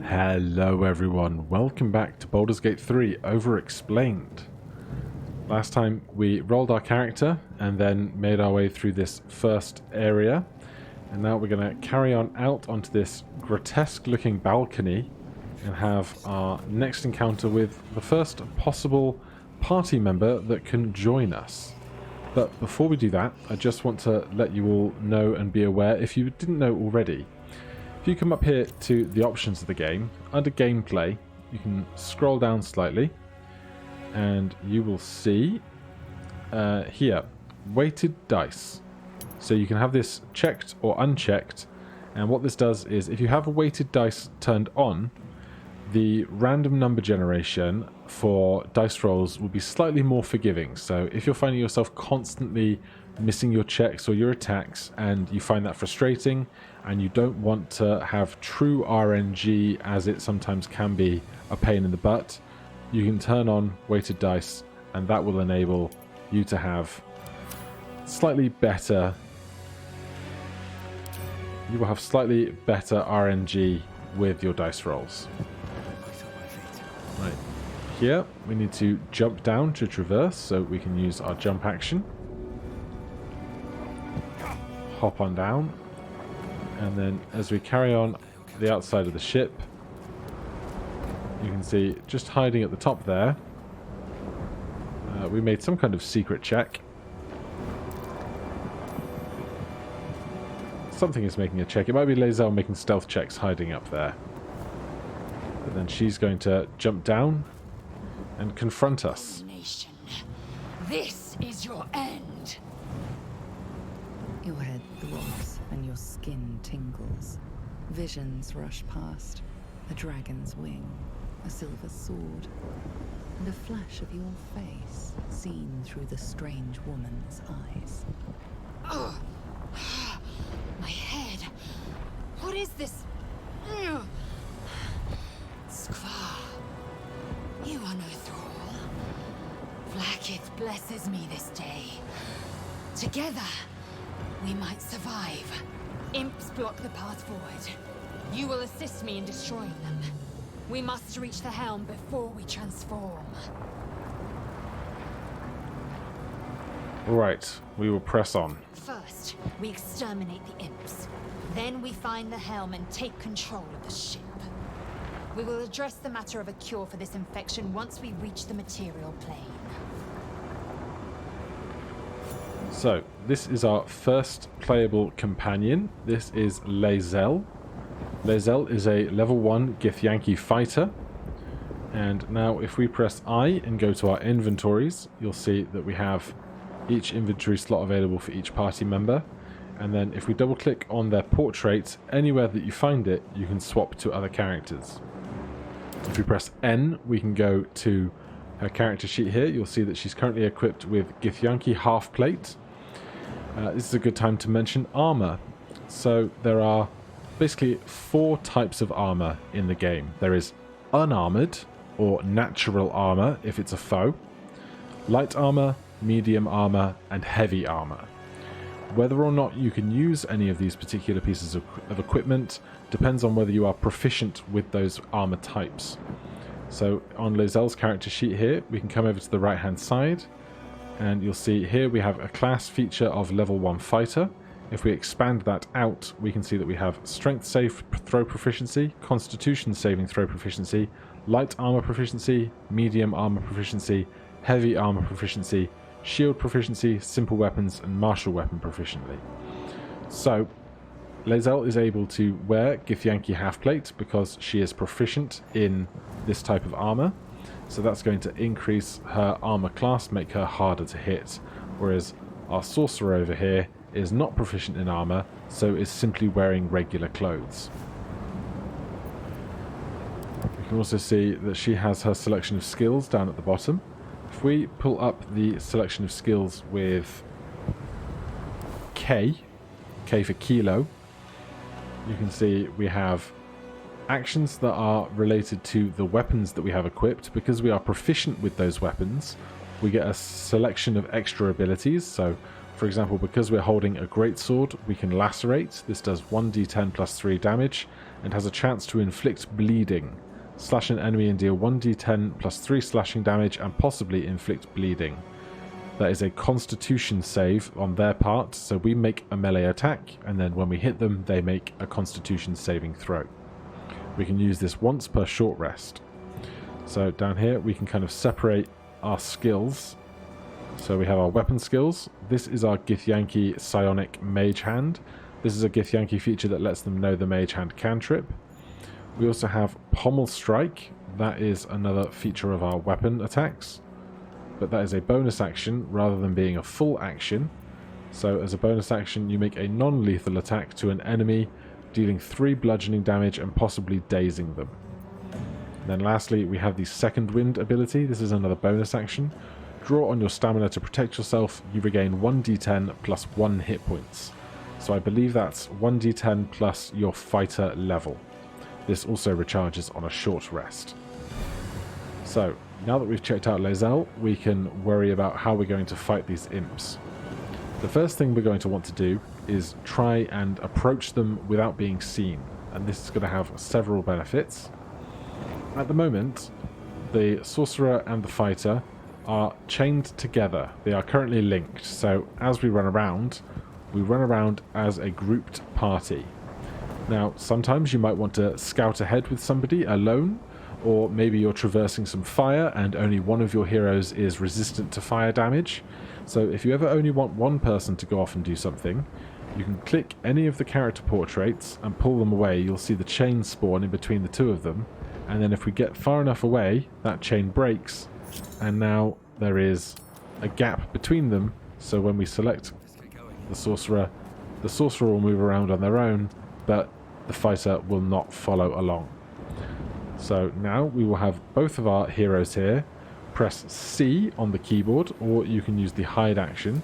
Hello everyone, welcome back to Baldur's Gate 3 Overexplained. Last time we rolled our character and then made our way through this first area, and now we're going to carry on out onto this grotesque looking balcony and have our next encounter with the first possible party member that can join us. But before we do that, I just want to let you all know and be aware, if you didn't know already, if you come up here to the options of the game, under gameplay, you can scroll down slightly and you will see here, weighted dice. So you can have this checked or unchecked, and what this does is if you have a weighted dice turned on, the random number generation for dice rolls will be slightly more forgiving. So if you're finding yourself constantly missing your checks or your attacks and you find that frustrating and you don't want to have true RNG, as it sometimes can be a pain in the butt, you can turn on weighted dice and that will enable you to have slightly better RNG with your dice rolls. Right, here we need to jump down to traverse, so we can use our jump action. Hop on down, and then as we carry on the outside of the ship, you can see just hiding at the top there, we made some kind of secret check. Something is making a check. It might be Lae'zel making stealth checks hiding up there. But then she's going to jump down and confront us. Nation, this is your end. Your head throbs and your skin tingles. Visions rush past. A dragon's wing, a silver sword, and a flash of your face seen through the strange woman's eyes. Oh, my head. What is this? Skvar, you are no thrall. Blackith blesses me this day. Together, we might survive. Imps block the path forward. You will assist me in destroying them. We must reach the helm before we transform. Right, we will press on. First, we exterminate the imps. Then we find the helm and take control of the ship. We will address the matter of a cure for this infection once we reach the material plane. So, this is our first playable companion. This is Lae'zel. Lae'zel is a level 1 Githyanki fighter. And now if we press I and go to our inventories, you'll see that we have each inventory slot available for each party member. And then if we double click on their portrait, anywhere that you find it, you can swap to other characters. If we press N, we can go to her character sheet here. You'll see that she's currently equipped with Githyanki half plate. This is a good time to mention armor. So there are basically 4 types of armor in the game. There is unarmored, or natural armor if it's a foe, light armor, medium armor, and heavy armor. Whether or not you can use any of these particular pieces of equipment depends on whether you are proficient with those armor types. So on Lae'zel's character sheet here, we can come over to the right hand side, and you'll see here we have a class feature of level 1 fighter. If we expand that out, we can see that we have strength save throw proficiency, constitution saving throw proficiency, light armor proficiency, medium armor proficiency, heavy armor proficiency, shield proficiency, simple weapons, and martial weapon proficiently. So Lae'zel is able to wear Githyanki half-plate because she is proficient in this type of armor. So that's going to increase her armor class, make her harder to hit. Whereas our sorcerer over here is not proficient in armor, so is simply wearing regular clothes. We can also see that she has her selection of skills down at the bottom. If we pull up the selection of skills with K for kilo, you can see we have actions that are related to the weapons that we have equipped. Because we are proficient with those weapons, we get a selection of extra abilities. So, for example, because we're holding a greatsword, we can lacerate. This does 1d10 plus 3 damage, and has a chance to inflict bleeding. Slash an enemy and deal 1d10 plus 3 slashing damage and possibly inflict bleeding. That is a constitution save on their part, so we make a melee attack, and then when we hit them, they make a constitution saving throw. We can use this once per short rest. So down here, we can kind of separate our skills. So we have our weapon skills. This is our Githyanki Psionic Mage Hand. This is a Githyanki feature that lets them know the Mage Hand cantrip. We also have Pommel Strike. That is another feature of our weapon attacks. But that is a bonus action rather than being a full action. So as a bonus action, you make a non-lethal attack to an enemy, dealing 3 bludgeoning damage and possibly dazing them. And then lastly, we have the Second Wind ability. This is another bonus action. Draw on your stamina to protect yourself. You regain 1d10 plus 1 hit points. So I believe that's 1d10 plus your fighter level. This also recharges on a short rest. So, now that we've checked out Lae'zel, we can worry about how we're going to fight these imps. The first thing we're going to want to do is try and approach them without being seen, and this is going to have several benefits. At the moment, the sorcerer and the fighter are chained together. They are currently linked, so as we run around as a grouped party. Now, sometimes you might want to scout ahead with somebody alone, or maybe you're traversing some fire and only one of your heroes is resistant to fire damage. So if you ever only want one person to go off and do something, you can click any of the character portraits and pull them away. You'll see the chain spawn in between the two of them, and then if we get far enough away, that chain breaks, and now there is a gap between them, so when we select the sorcerer will move around on their own, but the fighter will not follow along. So now we will have both of our heroes here. Press C on the keyboard, or you can use the hide action,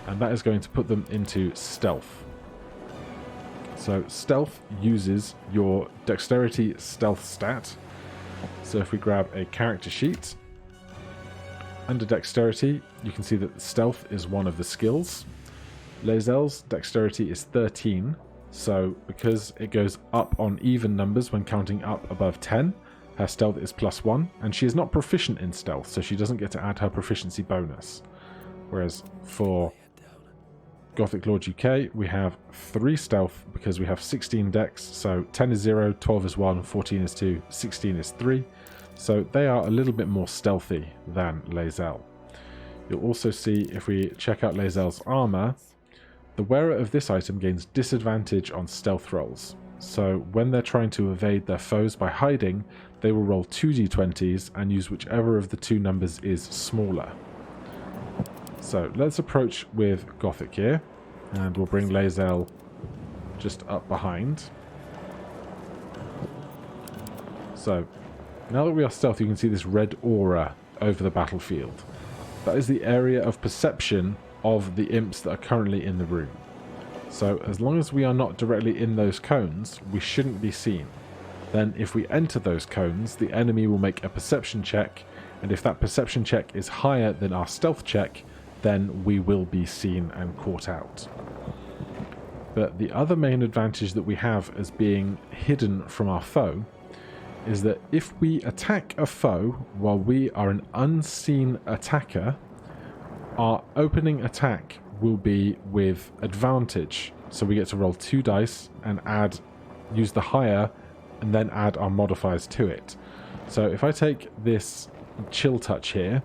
and that is going to put them into stealth. So stealth uses your dexterity stealth stat. So if we grab a character sheet, under dexterity you can see that stealth is one of the skills. Lae'zel's dexterity is 13. So, because it goes up on even numbers when counting up above 10, her stealth is +1, and she is not proficient in stealth, so she doesn't get to add her proficiency bonus. Whereas for Gothic Lord UK, we have 3 stealth because we have 16 dex, so 10 is 0, 12 is 1, 14 is 2, 16 is 3, so they are a little bit more stealthy than Lae'zel. You'll also see, if we check out Lae'zel's armor, the wearer of this item gains disadvantage on stealth rolls. So when they're trying to evade their foes by hiding, they will roll 2d20s and use whichever of the 2 numbers is smaller. So let's approach with Gothic here, and we'll bring Lae'zel just up behind. So now that we are stealth, you can see this red aura over the battlefield. That is the area of perception of the imps that are currently in the room. So as long as we are not directly in those cones, we shouldn't be seen. Then if we enter those cones, the enemy will make a perception check, and if that perception check is higher than our stealth check, then we will be seen and caught out. But the other main advantage that we have as being hidden from our foe is that if we attack a foe while we are an unseen attacker, our opening attack will be with advantage. So we get to roll 2 dice and use the higher and then add our modifiers to it. So if I take this chill touch here,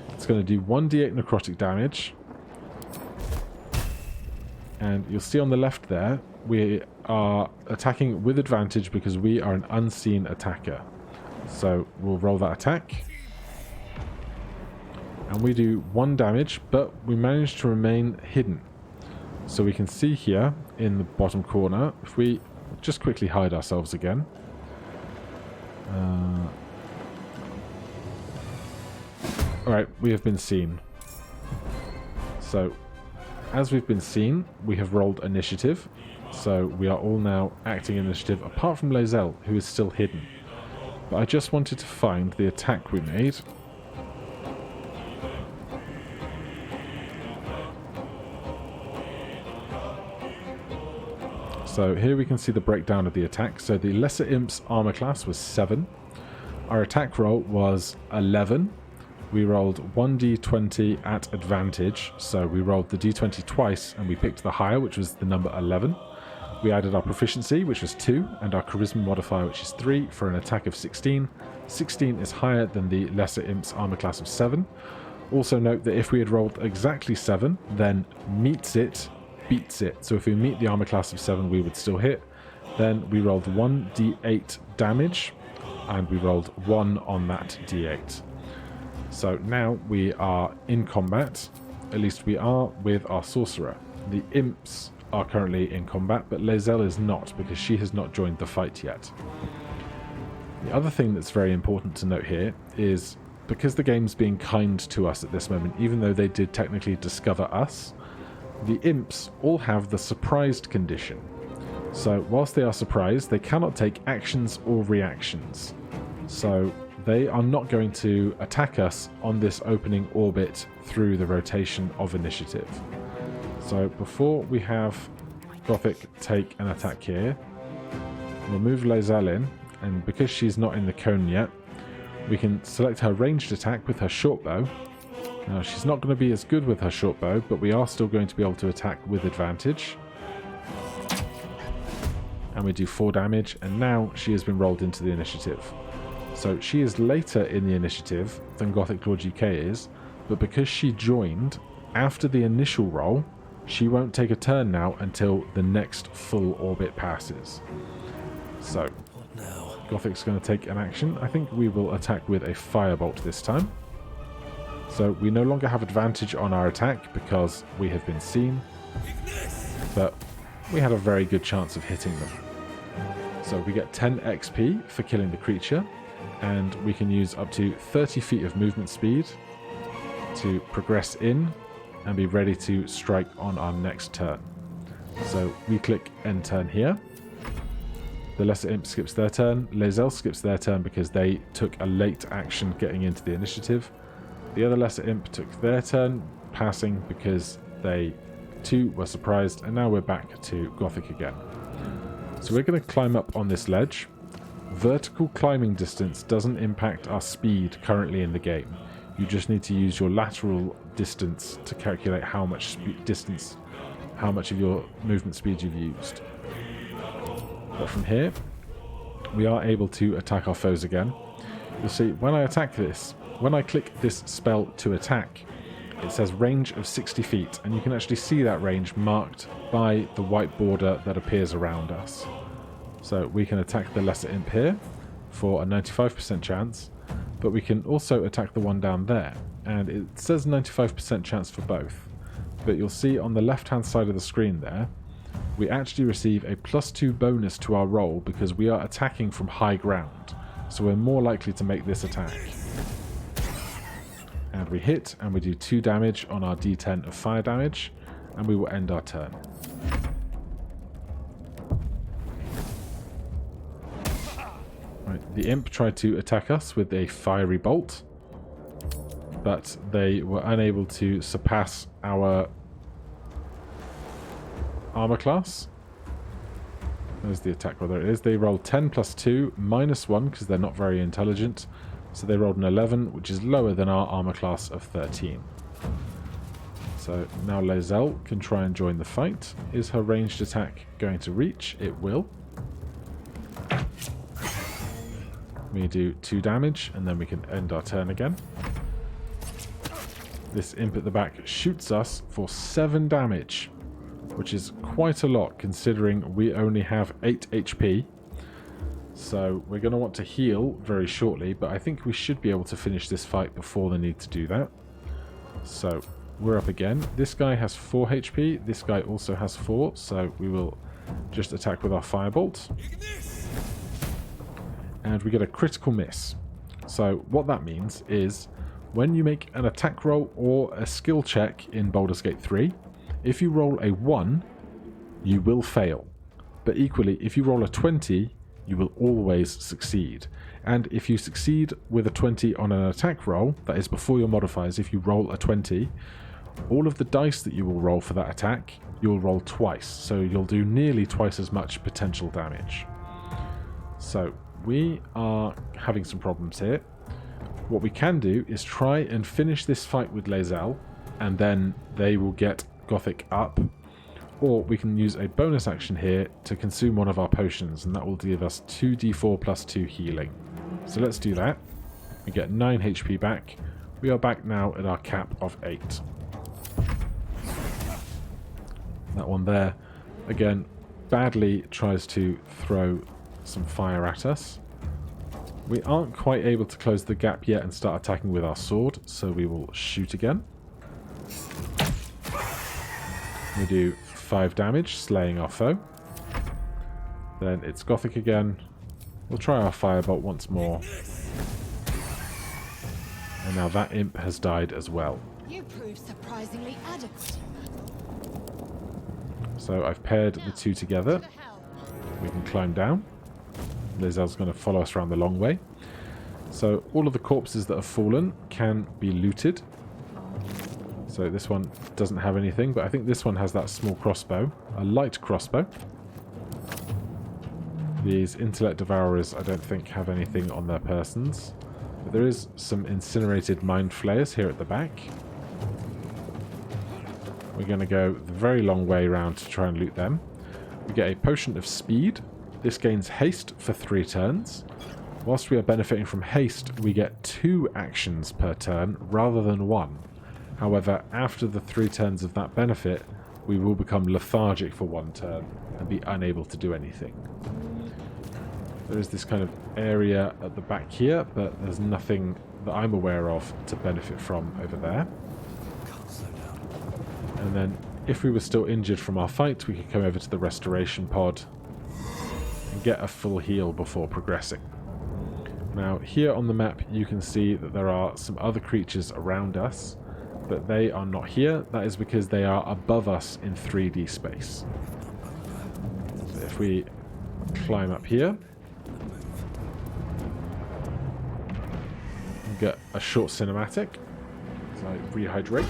it's going to do 1d8 necrotic damage. And you'll see on the left there, we are attacking with advantage because we are an unseen attacker. So we'll roll that attack. And we do 1 damage, but we manage to remain hidden. So we can see here in the bottom corner, if we just quickly hide ourselves again. Alright, we have been seen. So, as we've been seen, we have rolled initiative. So we are all now acting initiative, apart from Lae'zel, who is still hidden. But I just wanted to find the attack we made. So here we can see the breakdown of the attack. So the Lesser Imp's armor class was 7. Our attack roll was 11. We rolled 1d20 at advantage. So we rolled the d20 twice and we picked the higher, which was the number 11. We added our proficiency, which was 2, and our charisma modifier, which is 3, for an attack of 16. 16 is higher than the Lesser Imp's armor class of 7. Also note that if we had rolled exactly 7, then meets it, beats it. So if we meet the armor class of 7, we would still hit. Then we rolled 1d8 damage, and we rolled 1 on that d8. So now we are in combat. At least we are with our sorcerer. The imps are currently in combat, but Lae'zel is not, because she has not joined the fight yet. The other thing that's very important to note here is, because the game's being kind to us at this moment, even though they did technically discover us, the imps all have the surprised condition. So whilst they are surprised, they cannot take actions or reactions. So they are not going to attack us on this opening orbit through the rotation of initiative. So before we have Gothic take an attack here, we'll move Lae'zel in, and because she's not in the cone yet, we can select her ranged attack with her short bow. Now she's not going to be as good with her short bow, but we are still going to be able to attack with advantage. And we do 4 damage, and now she has been rolled into the initiative. So she is later in the initiative than Gothic Lord GK is, but because she joined after the initial roll, she won't take a turn now until the next full orbit passes. So, Gothic's going to take an action. I think we will attack with a firebolt this time. So we no longer have advantage on our attack because we have been seen, but we had a very good chance of hitting them. So we get 10 XP for killing the creature, and we can use up to 30 feet of movement speed to progress in and be ready to strike on our next turn. So we click end turn here. The Lesser Imp skips their turn. Lae'zel skips their turn because they took a late action getting into the initiative. The other Lesser Imp took their turn passing because they too were surprised, and now we're back to Gothic again. So we're going to climb up on this ledge. Vertical climbing distance doesn't impact our speed currently in the game. You just need to use your lateral distance to calculate how much how much of your movement speed you've used. But from here, we are able to attack our foes again. You'll see when I attack this, when I click this spell to attack, it says range of 60 feet, and you can actually see that range marked by the white border that appears around us. So we can attack the Lesser Imp here for a 95% chance, but we can also attack the one down there, and it says 95% chance for both. But you'll see on the left-hand side of the screen there, we actually receive a +2 bonus to our roll because we are attacking from high ground, so we're more likely to make this attack. And we hit, and we do 2 damage on our d10 of fire damage, and we will end our turn. Right, the imp tried to attack us with a fiery bolt, but they were unable to surpass our armor class. There's the attack roll, there it is. They rolled 10 plus 2 minus 1 because they're not very intelligent. So they rolled an 11, which is lower than our armor class of 13. So now Lae'zel can try and join the fight. Is her ranged attack going to reach? It will. We do 2 damage, and then we can end our turn again. This imp at the back shoots us for 7 damage, which is quite a lot considering we only have 8 HP. So we're going to want to heal very shortly, but I think we should be able to finish this fight before the need to do that. So we're up again. This guy has 4 HP, this guy also has 4, so we will just attack with our firebolt. And we get a critical miss. So what that means is when you make an attack roll or a skill check in Baldur's Gate 3, if you roll a 1, you will fail. But equally, if you roll a 20, you will always succeed. And if you succeed with a 20 on an attack roll, that is before your modifiers, if you roll a 20, all of the dice that you will roll for that attack, you'll roll twice. So you'll do nearly twice as much potential damage. So we are having some problems here. What we can do is try and finish this fight with Lae'zel, and then they will get Gothic up. Or we can use a bonus action here to consume one of our potions, and that will give us 2d4 plus 2 healing. So let's do that. We get 9 HP back. We are back now at our cap of 8. That one there, again, badly tries to throw some fire at us. We aren't quite able to close the gap yet and start attacking with our sword, so we will shoot again. We do 5 damage, slaying our foe. Then it's Gothic again. We'll try our firebolt once more. And now that imp has died as well. You prove surprisingly adequate. So I've paired the two together. We can climb down. Lae'zel's going to follow us around the long way. So all of the corpses that have fallen can be looted. So this one doesn't have anything, but I think this one has that small crossbow. A light crossbow. These intellect devourers I don't think have anything on their persons. But there is some incinerated mind flayers here at the back. We're going to go the very long way around to try and loot them. We get a potion of speed. This gains haste for 3 turns. Whilst we are benefiting from haste, we get 2 actions per turn rather than 1. However, after the 3 turns of that benefit, we will become lethargic for 1 turn and be unable to do anything. There is this kind of area at the back here, but there's nothing that I'm aware of to benefit from over there. And then, if we were still injured from our fight, we could come over to the restoration pod and get a full heal before progressing. Now, here on the map, you can see that there are some other creatures around us, but they are not here. That is because they are above us in 3D space. So if we climb up here, and get a short cinematic, so I rehydrate.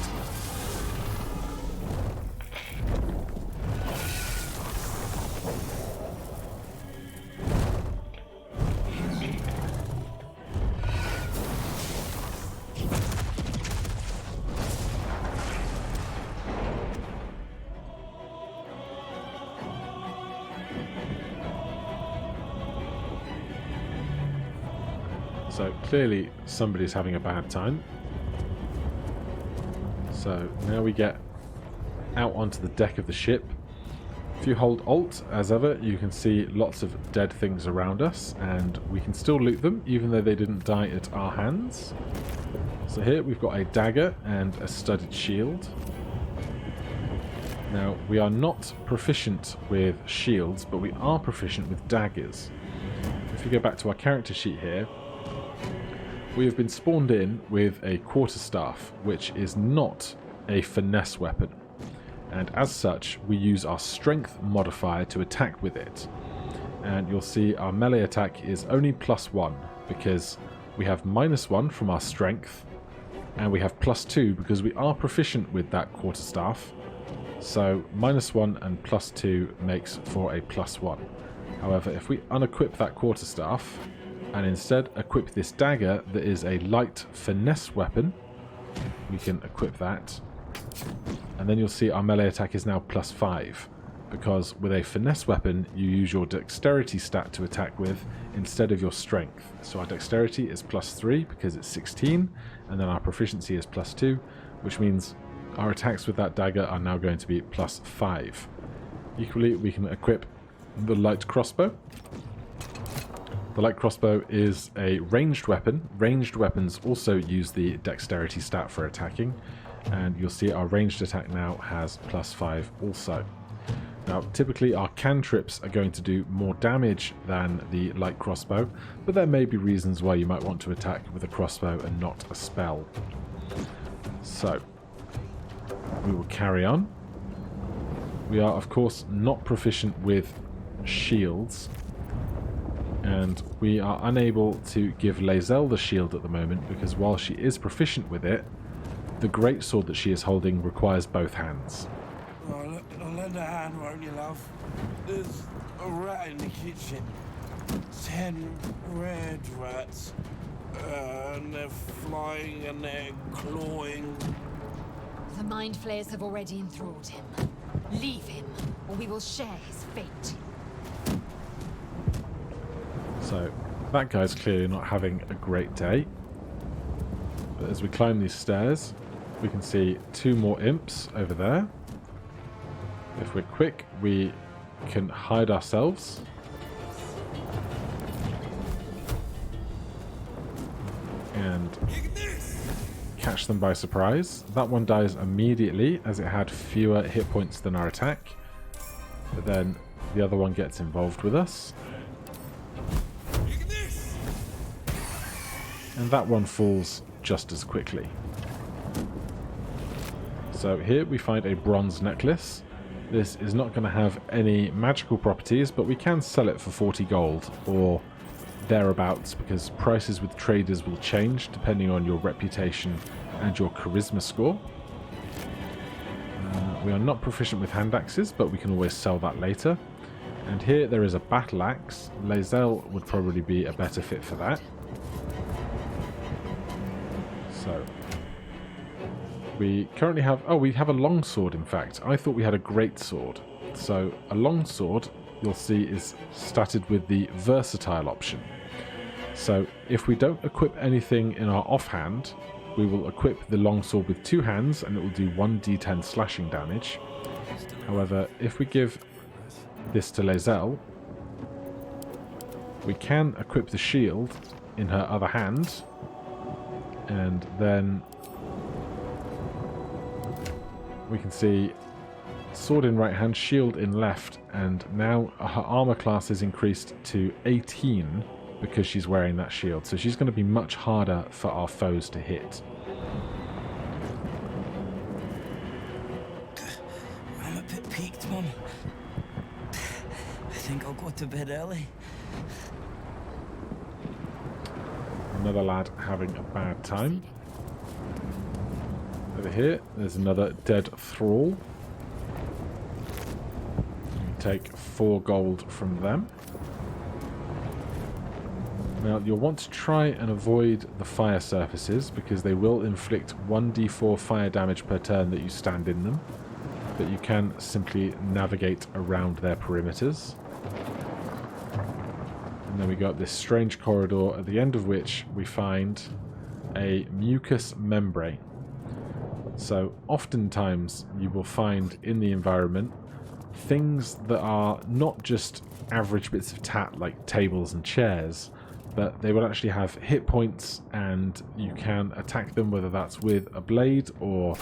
So clearly somebody's having a bad time. So now we get out onto the deck of the ship. If you hold Alt, as ever, you can see lots of dead things around us, and we can still loot them even though they didn't die at our hands. So here we've got a dagger and a studded shield. Now, we are not proficient with shields, but we are proficient with daggers. If we go back to our character sheet here, we have been spawned in with a quarterstaff, which is not a finesse weapon. And as such, we use our strength modifier to attack with it. And you'll see our melee attack is only +1, because we have -1 from our strength, and we have +2 because we are proficient with that quarterstaff. So -1 and +2 makes for a +1. However, if we unequip that quarterstaff, and instead equip this dagger that is a light finesse weapon, we can equip that. And then you'll see our melee attack is now +5, because with a finesse weapon you use your dexterity stat to attack with instead of your strength. So our dexterity is +3 because it's 16, and then our proficiency is +2, which means our attacks with that dagger are now going to be +5. Equally, we can equip the light crossbow. The light crossbow is a ranged weapon. Ranged weapons also use the dexterity stat for attacking, and you'll see our ranged attack now has +5 also. Now, typically our cantrips are going to do more damage than the light crossbow, but there may be reasons why you might want to attack with a crossbow and not a spell. So, we will carry on. We are, of course, not proficient with shields, and we are unable to give Lae'zel the shield at the moment, because while she is proficient with it, the greatsword that she is holding requires both hands. Oh, lend a hand, won't you, love? There's a rat in the kitchen. 10 red rats. And they're flying and they're clawing. The Mind Flayers have already enthralled him. Leave him, or we will share his fate. So, that guy's clearly not having a great day. But as we climb these stairs, we can see 2 more imps over there. If we're quick, we can hide ourselves. And catch them by surprise. That one dies immediately as it had fewer hit points than our attack. But then the other one gets involved with us. And that one falls just as quickly. So here we find a bronze necklace. This is not going to have any magical properties, but we can sell it for 40 gold or thereabouts, because prices with traders will change depending on your reputation and your charisma score. We are not proficient with hand axes, but we can always sell that later. And here there is a battle axe. Lae'zel would probably be a better fit for that. So we currently have... oh, we have a long sword, in fact. I thought we had a great sword. So a long sword, you'll see, is statted with the versatile option. So if we don't equip anything in our offhand, we will equip the longsword with 2 hands and it will do 1d10 slashing damage. However, if we give this to Lae'zel, we can equip the shield in her other hand, and then we can see sword in right hand, shield in left, and now her armor class is increased to 18 because she's wearing that shield. So she's going to be much harder for our foes to hit. I'm a bit peaked, Mum. I think I'll go to bed early. Another lad having a bad time. Over here, there's another dead thrall. We take 4 gold from them. Now, you'll want to try and avoid the fire surfaces because they will inflict 1d4 fire damage per turn that you stand in them. But you can simply navigate around their perimeters. And then we go up this strange corridor, at the end of which we find a mucus membrane. So oftentimes you will find in the environment things that are not just average bits of tat like tables and chairs, but they will actually have hit points and you can attack them, whether that's with a blade or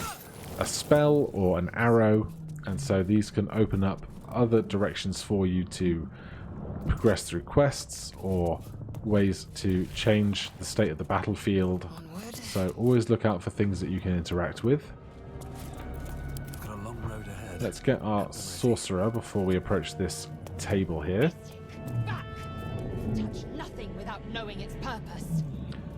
a spell or an arrow. And so these can open up other directions for you to progress through quests or ways to change the state of the battlefield. So always look out for things that you can interact with. Got a long road ahead. Let's get our sorcerer before we approach this table here. Back! Touch nothing without knowing its purpose.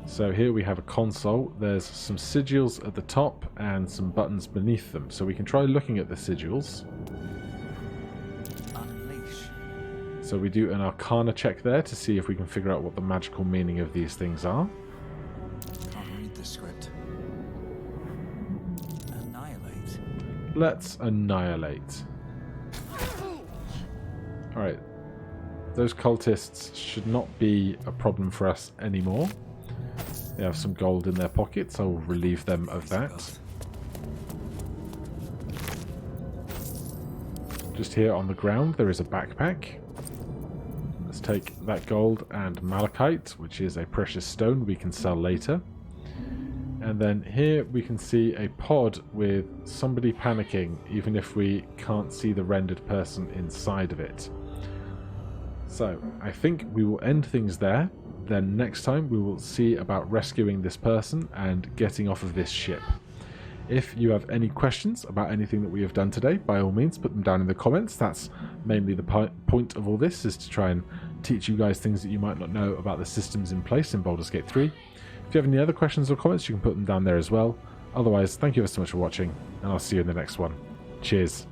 So here we have a console. There's some sigils at the top and some buttons beneath them. So we can try looking at the sigils. Unleash. So we do an Arcana check there to see if we can figure out what the magical meaning of these things are. Can't read the script. Annihilate. Let's annihilate. Alright. Those cultists should not be a problem for us anymore. They have some gold in their pockets. I will relieve them of that. Just here on the ground there is a backpack. Let's take that gold and malachite, which is a precious stone we can sell later. And then here we can see a pod with somebody panicking, even if we can't see the rendered person inside of it. So I think we will end things there. Then next time we will see about rescuing this person and getting off of this ship. If you have any questions about anything that we have done today, by all means put them down in the comments. That's mainly the point of all this, is to try and teach you guys things that you might not know about the systems in place in Baldur's Gate 3. If you have any other questions or comments, you can put them down there as well. Otherwise, thank you so much for watching, and I'll see you in the next one. Cheers.